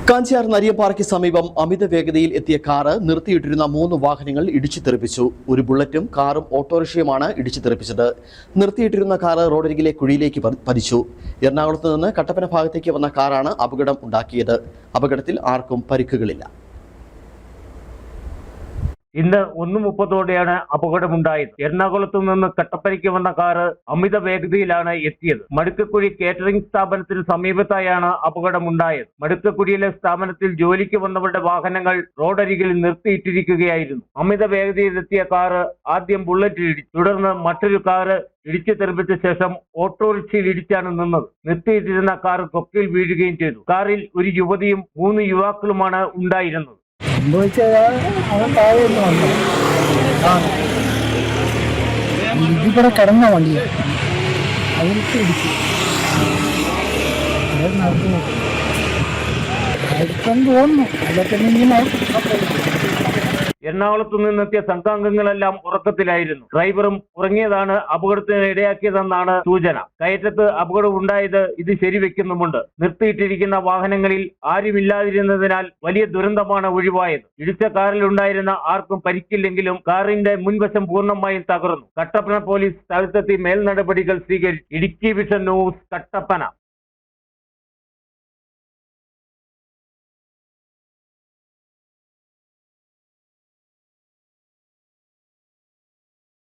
കാഞ്ചിയാർ നരിയമ്പാറയ്ക്ക് സമീപം അമിത വേഗതയിൽ എത്തിയ കാറ് നിർത്തിയിട്ടിരുന്ന 3 വാഹനങ്ങൾ ഇടിച്ചു തെറിപ്പിച്ചു. ഒരു ബുള്ളറ്റും കാറും ഓട്ടോറിക്ഷയുമാണ് ഇടിച്ചു തെറിപ്പിച്ചത്. നിർത്തിയിട്ടിരുന്ന കാറ് റോഡരികിലെ കുഴിയിലേക്ക് പതിച്ചു. എറണാകുളത്ത് നിന്ന് കട്ടപ്പന ഭാഗത്തേക്ക് വന്ന കാറാണ് അപകടം ഉണ്ടാക്കിയത്. അപകടത്തിൽ ആർക്കും പരിക്കുകളില്ല. ഇന്ന് 1:30 അപകടമുണ്ടായത്. എറണാകുളത്തു നിന്ന് കട്ടപ്പനയ്ക്ക് വന്ന കാറ് അമിത വേഗതയിലാണ് എത്തിയത്. മടുക്കക്കുഴി കേറ്ററിംഗ് സ്ഥാപനത്തിന് സമീപത്തായാണ് അപകടമുണ്ടായത്. മടുക്കക്കുഴിയിലെ സ്ഥാപനത്തിൽ ജോലിക്ക് വന്നവരുടെ വാഹനങ്ങൾ റോഡരികിൽ നിർത്തിയിട്ടിരിക്കുകയായിരുന്നു. അമിത വേഗതയിലെത്തിയ കാറ് ആദ്യം ബുള്ളറ്റിൽ ഇടിച്ചു. തുടർന്ന് മറ്റൊരു കാറ് ഇടിച്ചു തെറിപ്പിച്ച ശേഷം ഓട്ടോറിക്ഷയിൽ ഇടിച്ചാണ് നിന്നത്. നിർത്തിയിട്ടിരുന്ന കാർ കൊക്കയിൽ വീഴുകയും ചെയ്തു. കാറിൽ ഒരു യുവതിയും 3 യുവാക്കളുമാണ് ഉണ്ടായിരുന്നത്. അവൻ താഴെ വന്നു ഇതിവിടെ കിടന്ന വണ്ടി അതിലേക്ക് ഇടിച്ചു. തോന്നുന്നു അതൊക്കെ ഇങ്ങനെ. എറണാകുളത്തു നിന്നെത്തിയ സംഘാംഗങ്ങളെല്ലാം ഉറക്കത്തിലായിരുന്നു. ഡ്രൈവറും ഉറങ്ങിയതാണ് അപകടത്തിന് ഇടയാക്കിയതെന്നാണ് സൂചന. കയറ്റത്ത് അപകടം ഉണ്ടായത് ഇത് ശരിവെക്കുന്നുമുണ്ട്. നിർത്തിയിട്ടിരിക്കുന്ന വാഹനങ്ങളിൽ ആരുമില്ലാതിരുന്നതിനാൽ വലിയ ദുരന്തമാണ് ഒഴിവായത്. ഇടിച്ച കാറിലുണ്ടായിരുന്ന ആർക്കും പരിക്കില്ലെങ്കിലും കാറിന്റെ മുൻവശം പൂർണ്ണമായും തകർന്നു. കട്ടപ്പന പോലീസ് സ്ഥലത്തെത്തി മേൽ നടപടികൾ സ്വീകരിച്ചു. Idukki vision news, Kattappana.